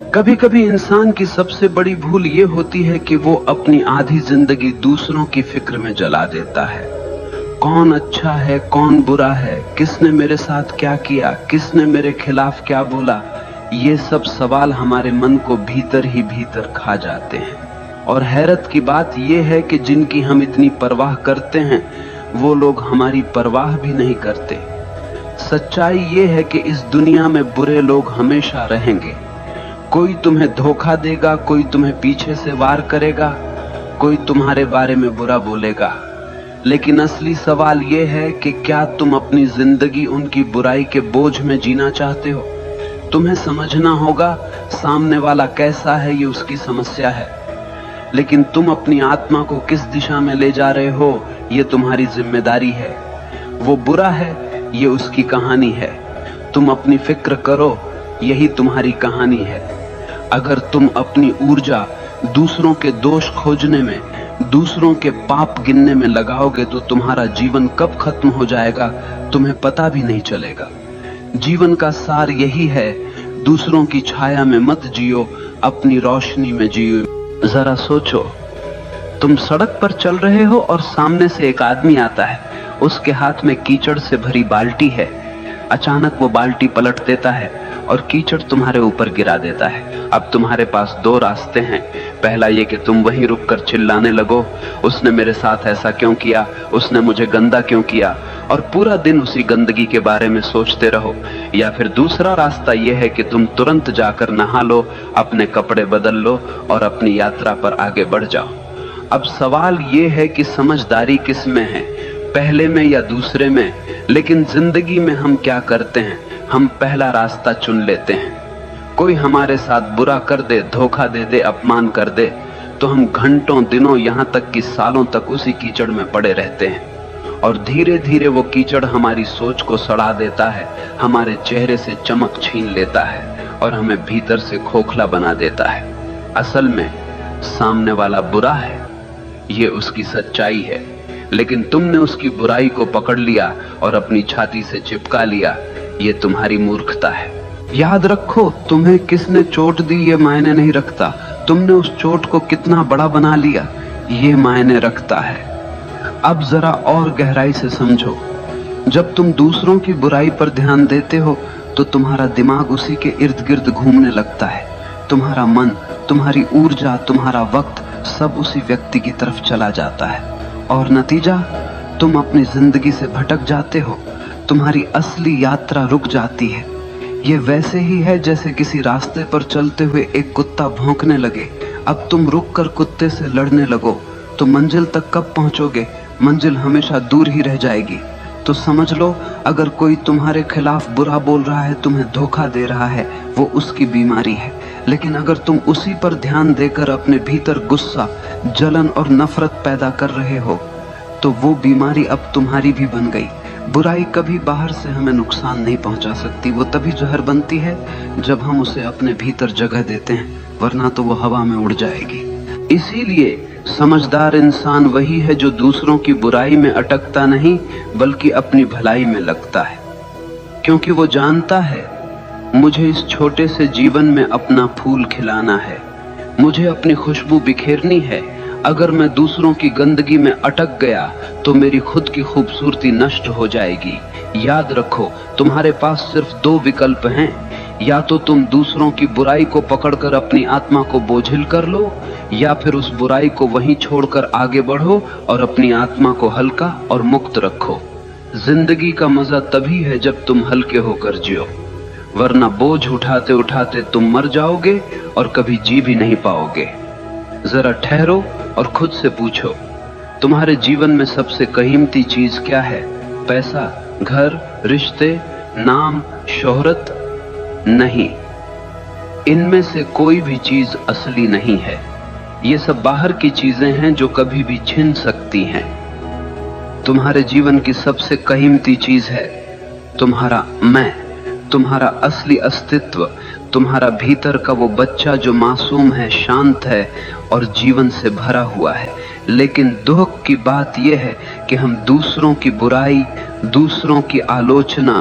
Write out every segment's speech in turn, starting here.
कभी कभी इंसान की सबसे बड़ी भूल ये होती है कि वो अपनी आधी जिंदगी दूसरों की फिक्र में जला देता है। कौन अच्छा है, कौन बुरा है, किसने मेरे साथ क्या किया, किसने मेरे खिलाफ क्या बोला, ये सब सवाल हमारे मन को भीतर ही भीतर खा जाते हैं। और हैरत की बात यह है कि जिनकी हम इतनी परवाह करते हैं वो लोग हमारी परवाह भी नहीं करते। सच्चाई ये है कि इस दुनिया में बुरे लोग हमेशा रहेंगे। कोई तुम्हें धोखा देगा, कोई तुम्हें पीछे से वार करेगा, कोई तुम्हारे बारे में बुरा बोलेगा। लेकिन असली सवाल यह है कि क्या तुम अपनी जिंदगी उनकी बुराई के बोझ में जीना चाहते हो? तुम्हें समझना होगा सामने वाला कैसा है, ये उसकी समस्या है, लेकिन तुम अपनी आत्मा को किस दिशा में ले जा रहे हो, ये तुम्हारी जिम्मेदारी है। वो बुरा है, ये उसकी कहानी है। तुम अपनी फिक्र करो, यही तुम्हारी कहानी है। अगर तुम अपनी ऊर्जा दूसरों के दोष खोजने में, दूसरों के पाप गिनने में लगाओगे तो तुम्हारा जीवन कब खत्म हो जाएगा तुम्हें पता भी नहीं चलेगा। जीवन का सार यही है, दूसरों की छाया में मत जियो, अपनी रोशनी में जियो। जरा सोचो, तुम सड़क पर चल रहे हो और सामने से एक आदमी आता है, उसके हाथ में कीचड़ से भरी बाल्टी है। अचानक वो बाल्टी पलट देता है और कीचड़ तुम्हारे ऊपर गिरा देता है। अब तुम्हारे पास दो रास्ते हैं। पहला ये कि तुम वहीं रुककर चिल्लाने लगो, उसने मेरे साथ ऐसा क्यों किया, उसने मुझे गंदा क्यों किया, और पूरा दिन उसी गंदगी के बारे में सोचते रहो। या फिर दूसरा रास्ता यह है कि तुम तुरंत जाकर नहा लो, अपने कपड़े बदल लो और अपनी यात्रा पर आगे बढ़ जाओ। अब सवाल ये है कि समझदारी किस में है, पहले में या दूसरे में? लेकिन जिंदगी में हम क्या करते हैं, हम पहला रास्ता चुन लेते हैं। कोई हमारे साथ बुरा कर दे, धोखा दे दे, अपमान कर दे, तो हम घंटों, दिनों, यहां तक कि सालों तक उसी कीचड़ में पड़े रहते हैं। और धीरे धीरे वो कीचड़ हमारी सोच को सड़ा देता है, हमारे चेहरे से चमक छीन लेता है और हमें भीतर से खोखला बना देता है। असल में सामने वाला बुरा है, ये उसकी सच्चाई है, लेकिन तुमने उसकी बुराई को पकड़ लिया और अपनी छाती से चिपका लिया। ये तुम्हारी मूर्खता है। याद रखो, तुम्हें किसने चोट दी ये मायने नहीं रखता, तुमने उस चोट को कितना बड़ा बना लिया ये मायने रखता है। अब जरा और गहराई से समझो, जब तुम दूसरों की बुराई पर ध्यान देते हो तो तुम्हारा दिमाग उसी के इर्द गिर्द घूमने लगता है। तुम्हारा मन, तुम्हारी ऊर्जा, तुम्हारा वक्त सब उसी व्यक्ति की तरफ चला जाता है और नतीजा, तुम अपनी जिंदगी से भटक जाते हो। तुम्हारी असली यात्रा रुक जाती है। ये वैसे ही है जैसे किसी रास्ते पर चलते हुए एक कुत्ता भौंकने लगे। अब तुम रुककर कुत्ते से लड़ने लगो तो मंजिल तक कब पहुंचोगे? मंजिल हमेशा दूर ही रह जाएगी। तो समझ लो, अगर कोई तुम्हारे खिलाफ बुरा बोल रहा है, तुम्हें धोखा दे रहा है, वो उसकी बीमारी है। लेकिन अगर तुम उसी पर ध्यान देकर अपने भीतर गुस्सा, जलन और नफरत पैदा कर रहे हो तो वो बीमारी अब तुम्हारी भी बन गई। बुराई कभी बाहर से हमें नुकसान नहीं पहुंचा सकती, वो तभी जहर बनती है जब हम उसे अपने भीतर जगह देते हैं, वरना तो वो हवा में उड़ जाएगी। इसीलिए समझदार इंसान वही है जो दूसरों की बुराई में अटकता नहीं बल्कि अपनी भलाई में लगता है, क्योंकि वो जानता है मुझे इस छोटे से जीवन में अपना फूल खिलाना है, मुझे अपनी खुशबू बिखेरनी है। अगर मैं दूसरों की गंदगी में अटक गया तो मेरी खुद की खूबसूरती नष्ट हो जाएगी। याद रखो, तुम्हारे पास सिर्फ दो विकल्प हैं, या तो तुम दूसरों की बुराई को पकड़कर अपनी आत्मा को बोझिल कर लो, या फिर उस बुराई को वहीं छोड़कर आगे बढ़ो और अपनी आत्मा को हल्का और मुक्त रखो। जिंदगी का मजा तभी है जब तुम हल्के होकर जियो, वरना बोझ उठाते उठाते तुम मर जाओगे और कभी जी भी नहीं पाओगे। जरा ठहरो और खुद से पूछो, तुम्हारे जीवन में सबसे कीमती चीज क्या है? पैसा, घर, रिश्ते, नाम, शोहरत? नहीं, इनमें से कोई भी चीज असली नहीं है। ये सब बाहर की चीजें हैं जो कभी भी छिन सकती हैं। तुम्हारे जीवन की सबसे कीमती चीज है तुम्हारा मैं, तुम्हारा असली अस्तित्व, तुम्हारा भीतर का वो बच्चा जो मासूम है, शांत है और जीवन से भरा हुआ है। लेकिन दुख की बात यह है कि हम दूसरों की बुराई, दूसरों की आलोचना,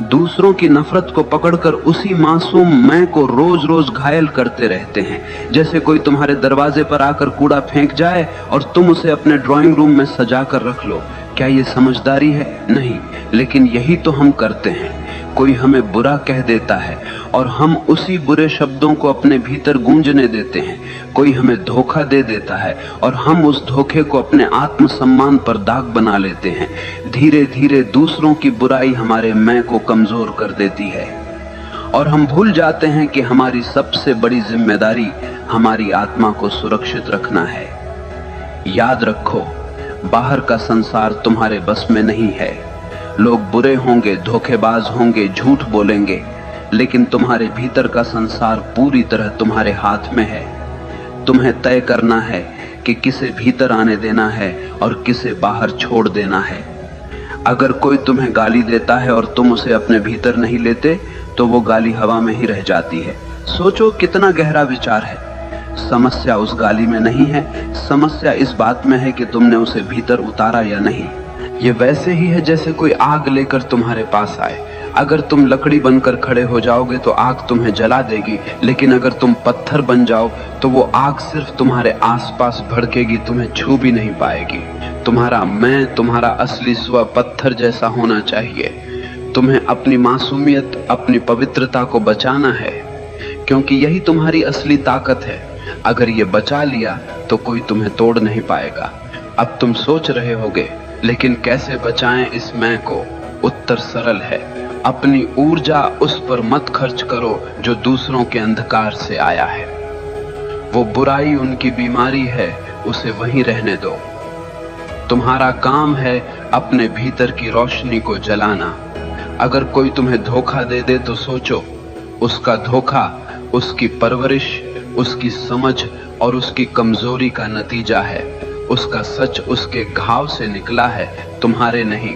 दूसरों की नफरत को पकड़कर उसी मासूम मैं को रोज रोज घायल करते रहते हैं। जैसे कोई तुम्हारे दरवाजे पर आकर कूड़ा फेंक जाए और तुम उसे अपने ड्राइंग रूम में सजा कर रख लो। क्या ये समझदारी है? नहीं, लेकिन यही तो हम करते हैं। कोई हमें बुरा कह देता है और हम उसी बुरे शब्दों को अपने भीतर गूंजने देते हैं। कोई हमें धोखा दे देता है और हम उस धोखे को अपने आत्मसम्मान पर दाग बना लेते हैं। धीरे धीरे दूसरों की बुराई हमारे मैं को कमजोर कर देती है और हम भूल जाते हैं कि हमारी सबसे बड़ी जिम्मेदारी हमारी आत्मा को सुरक्षित रखना है। याद रखो, बाहर का संसार तुम्हारे बस में नहीं है। लोग बुरे होंगे, धोखेबाज होंगे, झूठ बोलेंगे, लेकिन तुम्हारे भीतर का संसार पूरी तरह तुम्हारे हाथ में है। तुम्हें तय करना है कि किसे भीतर आने देना है और किसे बाहर छोड़ देना है। अगर कोई तुम्हें गाली देता है और तुम उसे अपने भीतर नहीं लेते तो वो गाली हवा में ही रह जाती है। सोचो कितना गहरा विचार है। समस्या उस गाली में नहीं है, समस्या इस बात में है कि तुमने उसे भीतर उतारा या नहीं। ये वैसे ही है जैसे कोई आग लेकर तुम्हारे पास आए। अगर तुम लकड़ी बनकर खड़े हो जाओगे तो आग तुम्हें जला देगी, लेकिन अगर तुम पत्थर बन जाओ तो वो आग सिर्फ तुम्हारे आसपास भड़केगी, तुम्हें छू भी नहीं पाएगी। तुम्हारा मैं, तुम्हारा असली स्व पत्थर जैसा होना चाहिए। तुम्हें अपनी मासूमियत, अपनी पवित्रता को बचाना है, क्योंकि यही तुम्हारी असली ताकत है। अगर ये बचा लिया तो कोई तुम्हें तोड़ नहीं पाएगा। अब तुम सोच रहे होगे, लेकिन कैसे बचाएं इस मैं को? उत्तर सरल है, अपनी ऊर्जा उस पर मत खर्च करो जो दूसरों के अंधकार से आया है। वो बुराई उनकी बीमारी है, उसे वहीं रहने दो। तुम्हारा काम है अपने भीतर की रोशनी को जलाना। अगर कोई तुम्हें धोखा दे दे तो सोचो, उसका धोखा उसकी परवरिश, उसकी समझ और उसकी कमजोरी का नतीजा है। उसका सच उसके घाव से निकला है, तुम्हारे नहीं।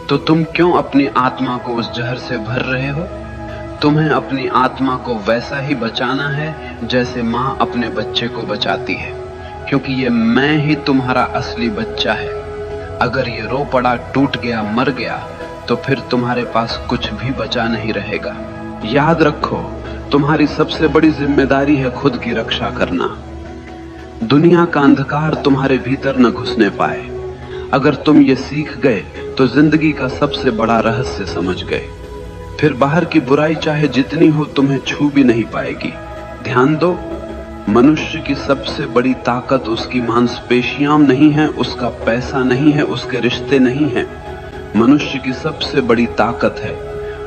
तो तुम क्यों अपनी आत्मा को उस जहर से भर रहे हो? तुम्हें अपनी आत्मा को वैसा ही बचाना है जैसे माँ अपने बच्चे को बचाती है, क्योंकि ये मैं ही तुम्हारा असली बच्चा है। अगर ये रो पड़ा, टूट गया, मर गया तो फिर तुम्हारे पास कुछ भी बचा नहीं रहेगा। याद रखो, तुम्हारी सबसे बड़ी जिम्मेदारी है खुद की रक्षा करना। दुनिया का अंधकार तुम्हारे भीतर न घुसने पाए। अगर तुम ये सीख गए तो जिंदगी का सबसे बड़ा रहस्य समझ गए। फिर बाहर की बुराई चाहे जितनी हो तुम्हें छू भी नहीं पाएगी। ध्यान दो, मनुष्य की सबसे बड़ी ताकत उसकी मांसपेशियां नहीं है, उसका पैसा नहीं है, उसके रिश्ते नहीं है। मनुष्य की सबसे बड़ी ताकत है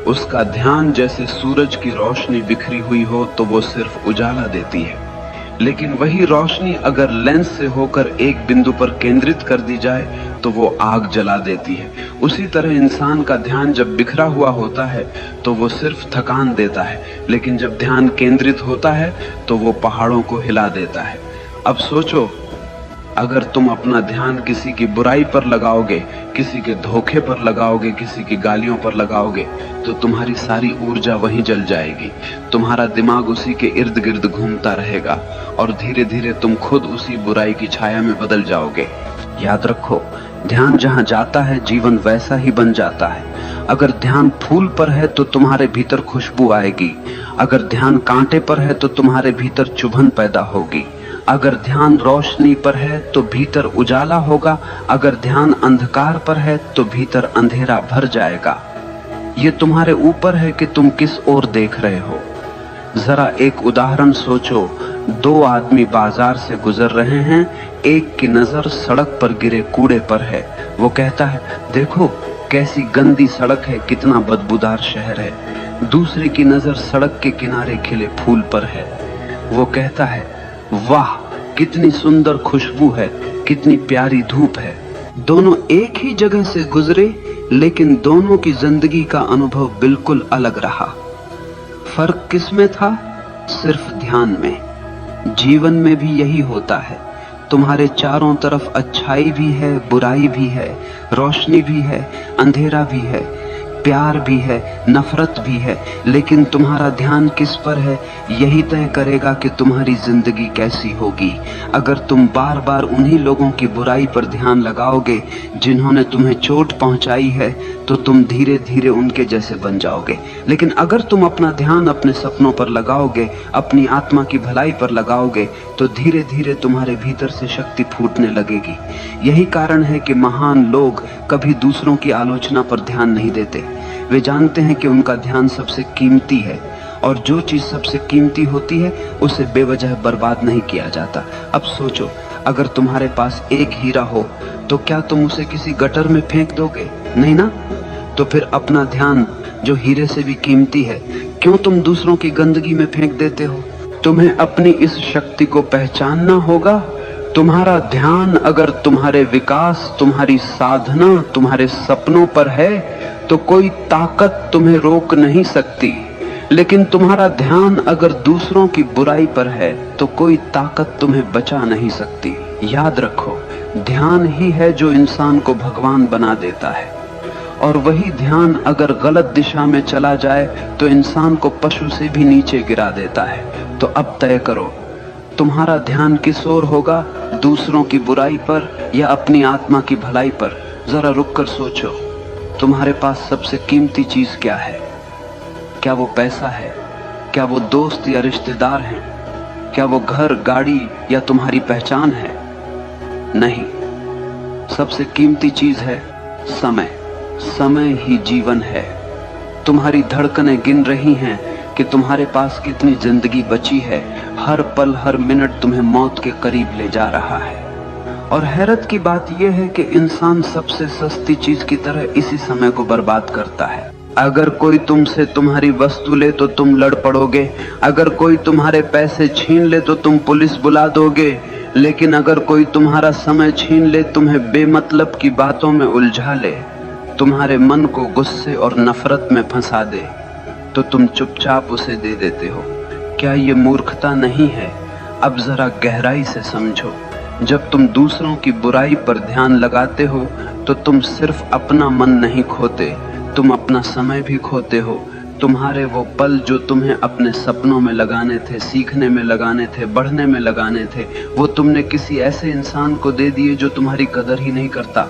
उसका ध्यान। जैसे सूरज की रोशनी बिखरी हुई हो तो वो सिर्फ उजाला देती है, लेकिन वही रोशनी अगर लेंस से होकर एक बिंदु पर केंद्रित कर दी जाए तो वो आग जला देती है। उसी तरह इंसान का ध्यान जब बिखरा हुआ होता है तो वो सिर्फ थकान देता है, लेकिन जब ध्यान केंद्रित होता है तो वो पहाड़ों को हिला देता है। अब सोचो, अगर तुम अपना ध्यान किसी की बुराई पर लगाओगे, किसी के धोखे पर लगाओगे, किसी की गालियों पर लगाओगे, तो तुम्हारी सारी ऊर्जा वहीं जल जाएगी। तुम्हारा दिमाग उसी के इर्द गिर्द घूमता रहेगा और धीरे धीरे तुम खुद उसी बुराई की छाया में बदल जाओगे। याद रखो, ध्यान जहां जाता है जीवन वैसा ही बन जाता है। अगर ध्यान फूल पर है तो तुम्हारे भीतर खुशबू आएगी। अगर ध्यान कांटे पर है तो तुम्हारे भीतर चुभन पैदा होगी। अगर ध्यान रोशनी पर है तो भीतर उजाला होगा। अगर ध्यान अंधकार पर है तो भीतर अंधेरा भर जाएगा। ये तुम्हारे ऊपर है कि तुम किस ओर देख रहे हो। जरा एक उदाहरण सोचो, दो आदमी बाजार से गुजर रहे हैं। एक की नजर सड़क पर गिरे कूड़े पर है। वो कहता है, देखो कैसी गंदी सड़क है, कितना बदबूदार शहर है। दूसरे की नजर सड़क के किनारे खिले फूल पर है। वो कहता है, वाह कितनी सुंदर खुशबू है, कितनी प्यारी धूप है। दोनों एक ही जगह से गुजरे, लेकिन दोनों की जिंदगी का अनुभव बिल्कुल अलग रहा। फर्क किसमें था? सिर्फ ध्यान में। जीवन में भी यही होता है। तुम्हारे चारों तरफ अच्छाई भी है, बुराई भी है, रोशनी भी है, अंधेरा भी है। प्यार भी है, नफरत भी है, लेकिन तुम्हारा ध्यान किस पर है यही तय करेगा कि तुम्हारी जिंदगी कैसी होगी। अगर तुम बार बार उन्हीं लोगों की बुराई पर ध्यान लगाओगे जिन्होंने तुम्हें चोट पहुंचाई है, तो तुम धीरे धीरे उनके जैसे बन जाओगे। लेकिन अगर तुम अपना ध्यान अपने सपनों पर लगाओगे, अपनी आत्मा की भलाई पर लगाओगे, तो धीरे धीरे तुम्हारे भीतर से शक्ति फूटने लगेगी। यही कारण है कि महान लोग कभी दूसरों की आलोचना पर ध्यान नहीं देते। वे जानते हैं कि उनका ध्यान सबसे कीमती है, और जो चीज सबसे कीमती होती है उसे बेवजह बर्बाद नहीं किया जाता। अब सोचो, अगर तुम्हारे पास एक हीरा हो तो क्या तुम उसे किसी गटर में फेंक दोगे? नहीं ना। तो फिर अपना ध्यान जो हीरे से भी कीमती है, क्यों तुम दूसरों की गंदगी में फेंक देते हो? तुम्हें अपनी इस शक्ति को पहचानना होगा। तुम्हारा ध्यान अगर तुम्हारे विकास, तुम्हारी साधना, तुम्हारे सपनों पर है तो कोई ताकत तुम्हें रोक नहीं सकती। लेकिन तुम्हारा ध्यान अगर दूसरों की बुराई पर है तो कोई ताकत तुम्हें बचा नहीं सकती। याद रखो, ध्यान ही है जो इंसान को भगवान बना देता है, और वही ध्यान अगर गलत दिशा में चला जाए तो इंसान को पशु से भी नीचे गिरा देता है। तो अब तय करो, तुम्हारा ध्यान किस ओर होगा, दूसरों की बुराई पर या अपनी आत्मा की भलाई पर? जरा रुककर सोचो, तुम्हारे पास सबसे कीमती चीज क्या है? क्या वो पैसा है? क्या वो दोस्त या रिश्तेदार हैं? क्या वो घर, गाड़ी या तुम्हारी पहचान है? नहीं, सबसे कीमती चीज है समय। समय ही जीवन है। तुम्हारी धड़कनें गिन रही हैं कि तुम्हारे पास कितनी जिंदगी बची है। हर पल, हर मिनट तुम्हें मौत के करीब ले जा रहा है। और हैरत की बात यह है कि इंसान सबसे सस्ती चीज की तरह इसी समय को बर्बाद करता है। अगर कोई तुमसे तुम्हारी वस्तु ले तो तुम लड़ पड़ोगे, अगर कोई तुम्हारे पैसे छीन ले तो तुम पुलिस बुला दोगे, लेकिन अगर कोई तुम्हारा समय छीन ले, तुम्हें बेमतलब की बातों में उलझा ले, तुम्हारे मन को गुस्से और नफरत में फंसा दे, तो तुम चुपचाप उसे दे देते हो। क्या ये मूर्खता नहीं है? अब जरा गहराई से समझो। जब तुम दूसरों की बुराई पर ध्यान लगाते हो तो तुम सिर्फ अपना मन नहीं खोते, तुम अपना समय भी खोते हो। तुम्हारे वो पल जो तुम्हें अपने सपनों में लगाने थे, सीखने में लगाने थे, बढ़ने में लगाने थे, वो तुमने किसी ऐसे इंसान को दे दिए जो तुम्हारी कदर ही नहीं करता।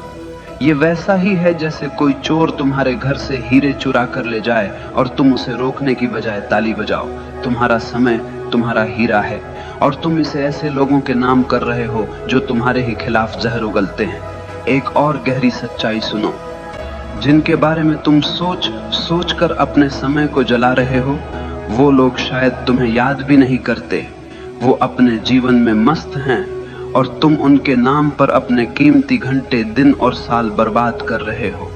ये वैसा ही है जैसे कोई चोर तुम्हारे घर से हीरे चुरा कर ले जाए और तुम उसे रोकने की बजाय ताली बजाओ। तुम्हारा समय तुम्हारा हीरा है, और तुम इसे ऐसे लोगों के नाम कर रहे हो जो तुम्हारे ही खिलाफ जहर उगलते हैं। एक और गहरी सच्चाई सुनो, जिनके बारे में तुम सोच कर अपने समय को जला रहे हो, वो लोग शायद तुम्हें याद भी नहीं करते। वो अपने जीवन में मस्त हैं और तुम उनके नाम पर अपने कीमती घंटे, दिन और साल बर्बाद कर रहे हो।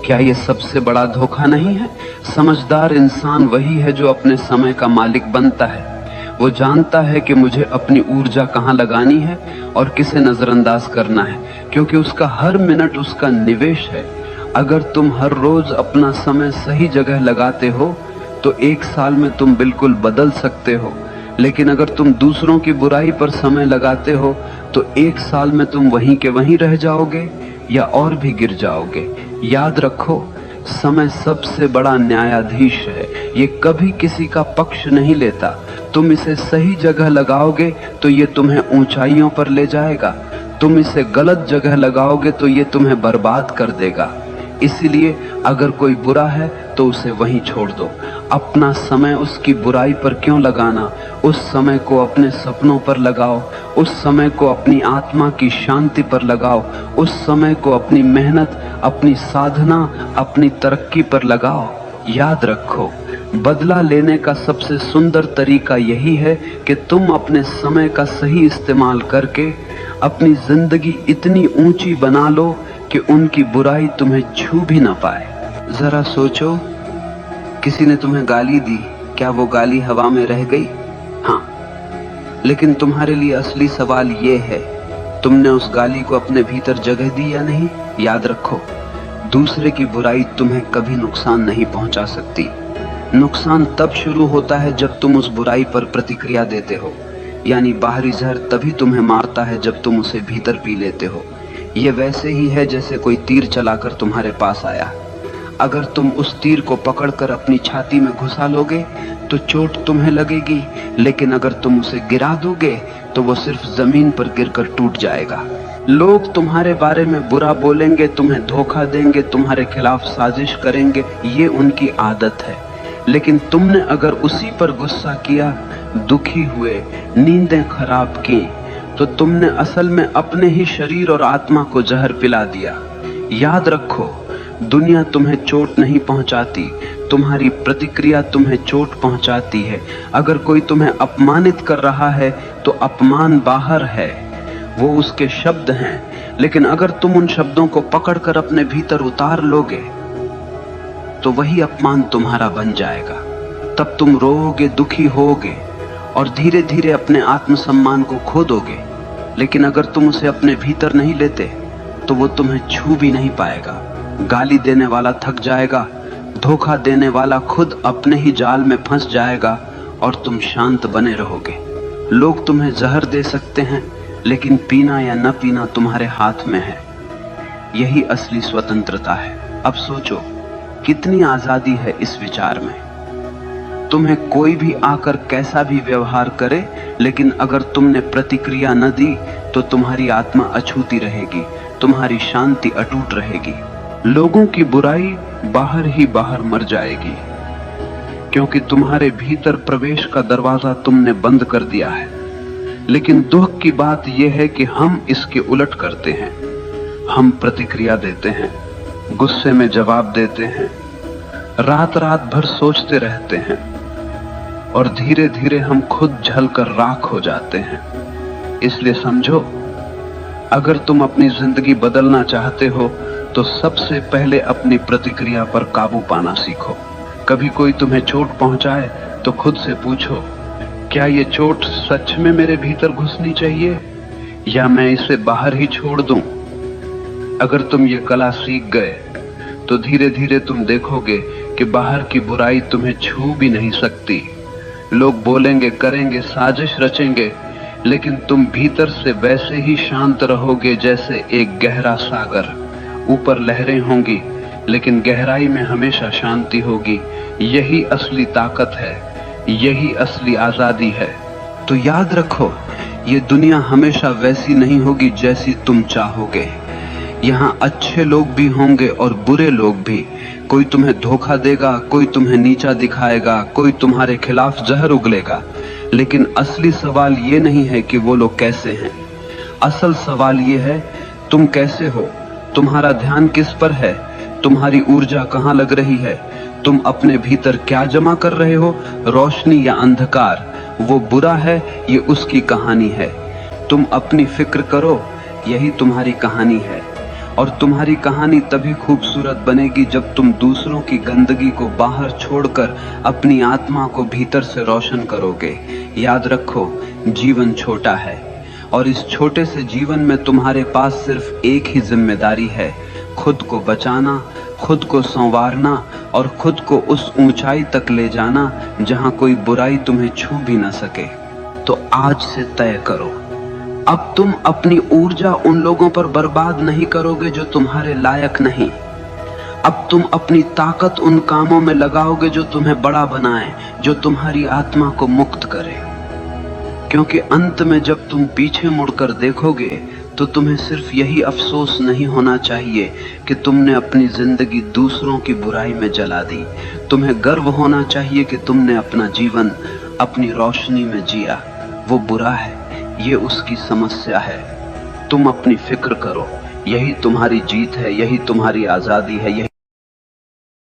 क्या ये सबसे बड़ा धोखा नहीं है? समझदार इंसान वही है जो अपने समय का मालिक बनता है। वो जानता है कि मुझे अपनी ऊर्जा कहाँ लगानी है और किसे नजरअंदाज करना है, क्योंकि उसका हर मिनट उसका निवेश है। अगर तुम हर रोज अपना समय सही जगह लगाते हो तो एक साल में तुम बिल्कुल बदल सकते हो, लेकिन अगर तुम दूसरों की बुराई पर समय लगाते हो तो एक साल में तुम वहीं के वहीं रह जाओगे या और भी गिर जाओगे। याद रखो, समय सबसे बड़ा न्यायाधीश है। ये कभी किसी का पक्ष नहीं लेता। तुम इसे सही जगह लगाओगे तो ये तुम्हें ऊंचाइयों पर ले जाएगा, तुम इसे गलत जगह लगाओगे तो ये तुम्हें बर्बाद कर देगा। इसीलिए अगर कोई बुरा है तो उसे वहीं छोड़ दो। अपना समय उसकी बुराई पर क्यों लगाना? उस समय को अपने सपनों पर लगाओ, उस समय को अपनी आत्मा की शांति पर लगाओ, उस समय को अपनी मेहनत, अपनी साधना, अपनी तरक्की पर लगाओ। याद रखो, बदला लेने का सबसे सुंदर तरीका यही है कि तुम अपने समय का सही इस्तेमाल करके अपनी जिंदगी इतनी ऊंची बना लो कि उनकी बुराई तुम्हें छू भी ना पाए। जरा सोचो, किसी ने तुम्हें गाली दी, क्या वो गाली हवा में रह गई? हाँ, लेकिन तुम्हारे लिए असली सवाल ये है, तुमने उस गाली को अपने भीतर जगह दी या नहीं? याद रखो, दूसरे की बुराई तुम्हें कभी नुकसान नहीं पहुंचा सकती। नुकसान तब शुरू होता है जब तुम उस बुराई पर प्रतिक्रिया देते हो, यानी बाहरी जहर तभी तुम्हें मारता है जब तुम उसे भीतर पी लेते हो। ये वैसे ही है जैसे कोई तीर चलाकर तुम्हारे पास आया। अगर तुम उस तीर को पकड़कर अपनी छाती में घुसा लोगे तो चोट तुम्हें लगेगी, लेकिन अगर तुम उसे गिरा दोगे तो वो सिर्फ जमीन पर गिरकर टूट जाएगा। लोग तुम्हारे बारे में बुरा बोलेंगे, तुम्हें धोखा देंगे, तुम्हारे खिलाफ साजिश करेंगे, ये उनकी आदत है। लेकिन तुमने अगर उसी पर गुस्सा किया, दुखी हुए, नींदें खराब की, तो तुमने असल में अपने ही शरीर और आत्मा को जहर पिला दिया। याद रखो, दुनिया तुम्हें चोट नहीं पहुंचाती, तुम्हारी प्रतिक्रिया तुम्हें चोट पहुंचाती है। अगर कोई तुम्हें अपमानित कर रहा है तो अपमान बाहर है, वो उसके शब्द हैं, लेकिन अगर तुम उन शब्दों को पकड़कर अपने भीतर उतार लोगे तो वही अपमान तुम्हारा बन जाएगा। तब तुम रोओगे, दुखी होगे और धीरे धीरे अपने आत्मसम्मान को खो दोगे। लेकिन अगर तुम उसे अपने भीतर नहीं लेते तो वो तुम्हें छू भी नहीं पाएगा। गाली देने वाला थक जाएगा, धोखा देने वाला खुद अपने ही जाल में फंस जाएगा और तुम शांत बने रहोगे। लोग तुम्हें जहर दे सकते हैं, लेकिन पीना या न पीना तुम्हारे हाथ में है। यही असली स्वतंत्रता है। अब सोचो, कितनी आजादी है इस विचार में। तुम्हें कोई भी आकर कैसा भी व्यवहार करे, लेकिन अगर तुमने प्रतिक्रिया न दी तो तुम्हारी आत्मा अछूती रहेगी, तुम्हारी शांति अटूट रहेगी। लोगों की बुराई बाहर ही बाहर मर जाएगी, क्योंकि तुम्हारे भीतर प्रवेश का दरवाजा तुमने बंद कर दिया है। लेकिन दुख की बात यह है कि हम इसके उलट करते हैं। हम प्रतिक्रिया देते हैं, गुस्से में जवाब देते हैं, रात रात भर सोचते रहते हैं और धीरे धीरे हम खुद जलकर राख हो जाते हैं। इसलिए समझो, अगर तुम अपनी जिंदगी बदलना चाहते हो तो सबसे पहले अपनी प्रतिक्रिया पर काबू पाना सीखो। कभी कोई तुम्हें चोट पहुंचाए तो खुद से पूछो, क्या ये चोट सच में मेरे भीतर घुसनी चाहिए या मैं इसे बाहर ही छोड़ दूं? अगर तुम ये कला सीख गए तो धीरे धीरे तुम देखोगे कि बाहर की बुराई तुम्हें छू भी नहीं सकती। लोग बोलेंगे, करेंगे, साजिश रचेंगे, लेकिन तुम भीतर से वैसे ही शांत रहोगे जैसे एक गहरा सागर। ऊपर लहरें होंगी, लेकिन गहराई में हमेशा शांति होगी। यही असली ताकत है, यही असली आजादी है। तो याद रखो, ये दुनिया हमेशा वैसी नहीं होगी जैसी तुम चाहोगे। यहाँ अच्छे लोग भी होंगे और बुरे लोग भी। कोई तुम्हें धोखा देगा, कोई तुम्हें नीचा दिखाएगा, कोई तुम्हारे खिलाफ जहर उगलेगा। लेकिन असली सवाल ये नहीं है कि वो लोग कैसे हैं। असल सवाल ये है, तुम कैसे हो? तुम्हारा ध्यान किस पर है? तुम्हारी ऊर्जा कहाँ लग रही है? तुम अपने भीतर क्या जमा कर रहे हो, रोशनी या अंधकार? वो बुरा है, ये उसकी कहानी है। तुम अपनी फिक्र करो, यही तुम्हारी कहानी है। और तुम्हारी कहानी तभी खूबसूरत बनेगी जब तुम दूसरों की गंदगी को बाहर छोड़कर अपनी आत्मा को भीतर से रोशन करोगे। याद रखो, जीवन छोटा है और इस छोटे से जीवन में तुम्हारे पास सिर्फ एक ही जिम्मेदारी है, खुद को बचाना, खुद को संवारना और खुद को उस ऊंचाई तक ले जाना जहां कोई बुराई तुम्हें छू भी न सके। तो आज से तय करो, अब तुम अपनी ऊर्जा उन लोगों पर बर्बाद नहीं करोगे जो तुम्हारे लायक नहीं। अब तुम अपनी ताकत उन कामों में लगाओगे जो तुम्हें बड़ा बनाए, जो तुम्हारी आत्मा को मुक्त करे। क्योंकि अंत में जब तुम पीछे मुड़कर देखोगे तो तुम्हें सिर्फ यही अफसोस नहीं होना चाहिए कि तुमने अपनी जिंदगी दूसरों की बुराई में जला दी। तुम्हें गर्व होना चाहिए कि तुमने अपना जीवन अपनी रोशनी में जिया। वो बुरा है, ये उसकी समस्या है। तुम अपनी फिक्र करो, यही तुम्हारी जीत है, यही तुम्हारी आजादी है, यही